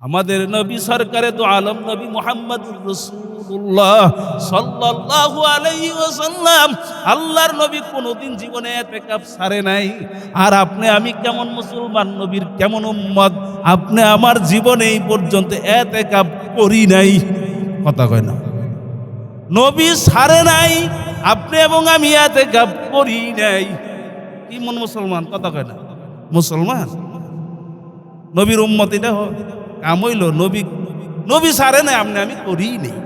আমাদের নবী সরকারে তো আলম নবী মুহাম্মদুর রাসূলুল্লাহ সাল্লাল্লাহু আলাইহি ওয়াসাল্লাম আল্লাহর নবী কোনোদিন জীবনে ইতিকাফ ছাড়ে নাই। আর আপনি আমি কেমন মুসলমান, নবীর কেমন উম্মত, আপনি আমার জীবনে এই পর্যন্ত ইতিকাফ করি নাই। কথা কয় না, নবী ছাড়ে নাই, আপনি এবং আমি ইতিকাফ করি নাই। কি মন মুসলমান? কথা কয় না মুসলমান, নবীর উম্মত। এটা কাম হইল নবী ছাড়ে নাই, আপনি আমি করি নেই,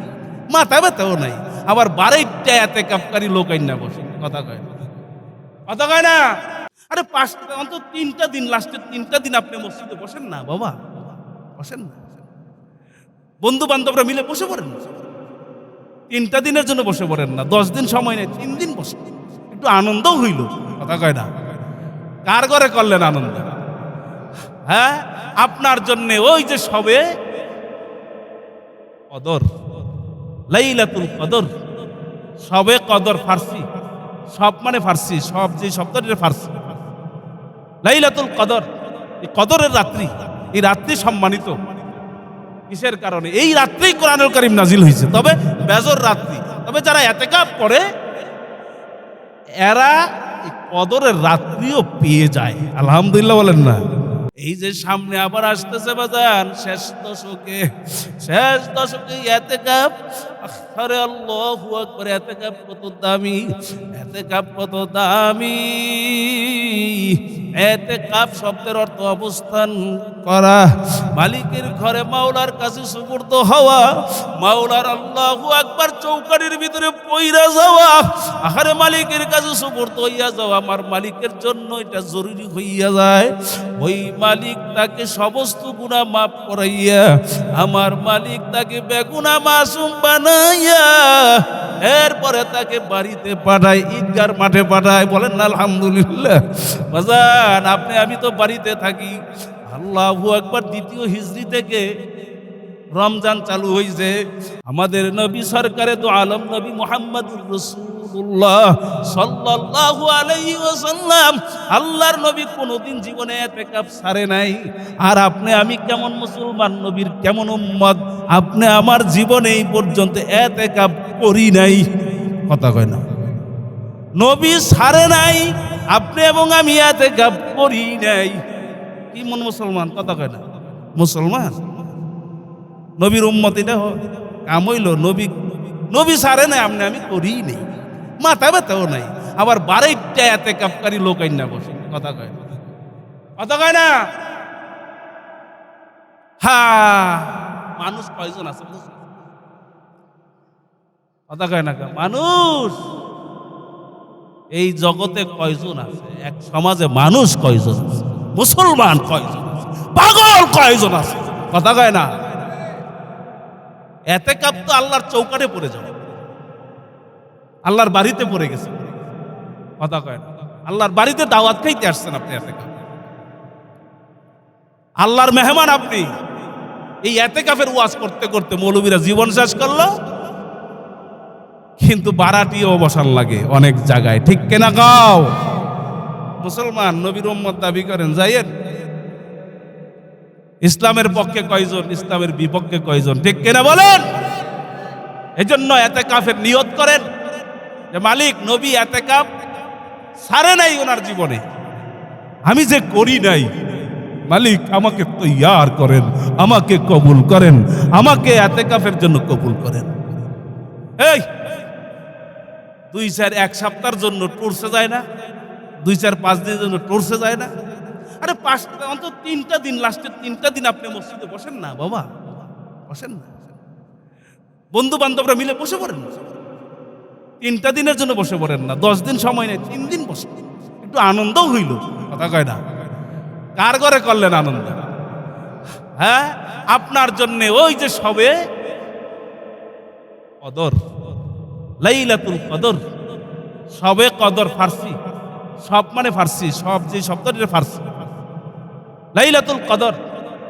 মাথা ব্যথাও নাই, আবার বারেইটা ইতিকাফকারী লোক আইনা বসে। কথা কয় না, কথা কয় না। আরে পাঁচটা অন্তত 3টা দিন, লাস্টের 3টা দিন আপনি মসজিদে বসেন না বাবা, বসেন না। বন্ধু বান্ধবরা মিলে বসে পড়েন না, 3টা দিনের জন্য বসে পড়েন না, 10 দিন সময় নেই, 3 দিন বসেন, একটু আনন্দও হইল। কথা কয় না, কার ঘরে করলেন আনন্দ? হ্যাঁ, আপনার জন্য ওই যে সবে কদর, লাইলাতুল কদর, সবে কদর ফার্সি, সব মানে ফার্সি, সব যে শব্দটা ফার্সি। লাইলাতুল কদর, এই কদরের রাত্রি, এই রাত্রি সম্মানিত কিসের কারণে? এই রাত্রেই কোরআনুল কারীম নাজিল হয়েছে। তবে বেজর রাত্রি, তবে যারা ইতিকাফ করে এরা এই কদরের রাত্রিও পেয়ে যায়। আলহামদুলিল্লাহ বলেন না। এই যে সামনে আবার আসতেছে বাজান, শেষ দশকে ইতিকাফ। আরে আল্লাহু আকবার, ইতিকাফ কত দামি, ইতিকাফ কত দামি। ইতিকাফ শব্দের অর্থ অবস্থান করা, মালিকের ঘরে মাওলার কাছে সুপুর্দ হওয়া, মাওলার আল্লাহু আকবার চৌকাঠের ভিতরে পইরা যাওয়া, আহারে মালিকের কাছে সুপুর্দ হইয়া যাওয়া। আমার মালিকের জন্য এটা জরুরি হইয়া যায়। ওই মালিক তাকে সমস্ত গুনাহ মাফ করাইয়া, আমার মালিক তাকে বেগুনা মাসুম বানাইয়া এরপরে তাকে বাড়িতে পাঠায়, ঈদগার মাঠে পাঠায়। বলেন না আলহামদুলিল্লাহ। বাজান, আপনি আমি তো বাড়িতে থাকি। আল্লাহু আকবার। দ্বিতীয় হিজরি থেকে রমজান চালু হয়েছে। আমাদের নবী সরকারে তো আলম নবী মুহাম্মদুর রাসূলুল্লাহ সাল্লাল্লাহু আলাইহি ওয়াসাল্লাম আল্লাহর নবী কোনোদিন জীবনে ইতিকাফ ছাড়ে নাই। আর আপনি আমি কেমন মুসলমান, নবীর কেমন উম্মত, আপনি আমার জীবনে এই পর্যন্ত ইতিকাফ করি নাই। কথা কয় না, নবী ছাড়ে নাই, আপনি এবং আমি ইতিকাফ করি নাই। কি মন মুসলমান? কথা কয় না মুসলমান, নবীর উম্মত। এটা কাম হইল নবী ছাড়ে নাই, আপনি আমি করি নেই, মাথা ব্যথাও নাই, আবার বারেইটা ইতিকাফকারী লোক আইনা বসে। কথা কয় না, কথা কয় না। হ্যাঁ, মানুষ কয়জন আছে? কথা কয় না, মানুষ এই জগতে কয়জন আছে? এক সমাজে মানুষ কয়জন আছে? মুসলমান কয়জন আছে? পাগল কয়জন আছে? কথা কয় না। ইতিকাফ তো আল্লাহর চৌকাঠে পড়ে যাবে, আল্লাহর বাড়িতে পড়ে গেছে। কথা কয় না, আল্লাহর বাড়িতে দাওয়াত খাইতে আসছেন আপনি। ইতিকাফ আল্লাহর মেহমান আপনি। এই ইতিকাফের ওয়াজ করতে করতে মৌলবীরা জীবন শেষ করলো, কিন্তু বারাটিও বসার লাগে অনেক জায়গায়। ঠিক কিনা গাও? মুসলমান নবীর উম্মত দাবি করেন, যাইয়েন। ইসলামের পক্ষে কয়জন, ইসলামের বিপক্ষে কয়জন? ঠিক কিনা বলেন? এজন্য ইতিকাফের নিয়ত করেন যে মালিক, নবী ইতিকাফ ছাড়ে নাই ওনার জীবনে, আমি যে করি নাই, মালিক আমাকে তৈয়ার করেন, আমাকে কবুল করেন, আমাকে ইতিকাফের জন্য কবুল করেন। এই 2-4 সপ্তাহের জন্য টুরসে যায় না? 2-4-5 দিনের জন্য টুরসে যায় না? আরে পাঁচটা অন্তত 3টা দিন, লাস্টের 3টা দিন আপনি মসজিদে বসেন না বাবা, বসেন না। বন্ধু বান্ধবরা মিলে বসে পড়েন না, 3টা দিনের জন্য বসে পড়েন না, 10 দিন সময় নেই, 3 দিন বসেন, একটু আনন্দও হইল। কথা কয় না, কার ঘরে করলেন আনন্দ? হ্যাঁ, আপনার জন্য ওই যে সবে কদর, লাইলাতুল কদর, সবে কদর ফার্সি, সব মানে ফার্সি, সব যে শব্দটা ফার্সি। লাইলাতুল কদর,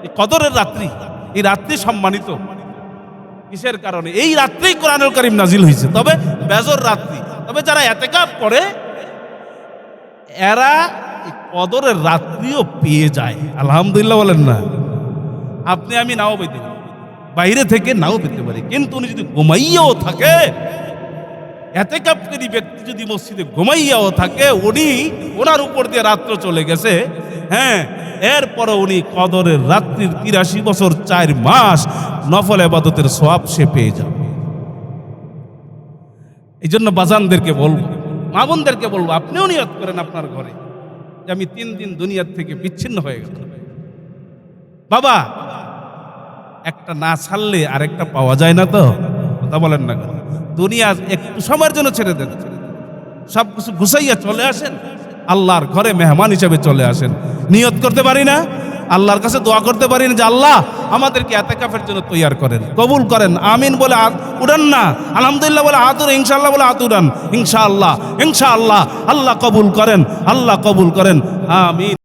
এই কদরের রাত্রি, এই রাত্রি সম্মানিত কিসের কারণে? এই রাত্রেই কোরআনুল কারীম নাজিল হয়েছে। তবে বেজর রাত্রি, তবে যারা ইতিকাফ করে এরা এই কদরের রাত্রিও পেয়ে যায়। আলহামদুলিল্লাহ বলেন না। আপনি আমি নাও পেতে পারি, বাইরে থেকে নাও পেতে পারি, কিন্তু উনি যদি ঘুমাইয়াও থাকে, এতেকাফকারী ব্যক্তি যদি মসজিদে ঘুমাইয়াও থাকে, ওনার উপর দিয়ে রাত্র চলে গেছে, হ্যাঁ, এরপরে উনি কদরের রাত্রির 83 বছর 4 মাস নফল ইবাদতের সওয়াব সে পেয়ে যাবে। এই জন্য বাজানদেরকে বলবো, মা বোনদেরকে বলবো, আপনিও নিয়ত করেন আপনার ঘরে যে আমি 3 দিন দুনিয়ার থেকে বিচ্ছিন্ন হয়ে গেলাম। বাবা, একটা না ছাড়লে আরেকটা পাওয়া যায় না, তো কথা বলেন না কেন? দুনিয়া একটু সময়ের জন্য ছেড়ে দেন, সব কিছু গুছাইয়া চলে আসেন, আল্লাহর ঘরে মেহমান হিসেবে চলে আসেন। নিয়ত করতে পারি না, আল্লাহর কাছে দোয়া করতে পারি না যে আল্লাহ আমাদেরকে এতেকাফের জন্য তৈয়ার করেন, কবুল করেন। আমিন বলে উড়ান না, আলহামদুলিল্লাহ বলে হাত উড়ান, ইনশাআল্লাহ বলে হাত উড়ান। ইনশাআল্লাহ, ইনশাআল্লাহ, আল্লাহ কবুল করেন, আল্লাহ কবুল করেন, আমিন।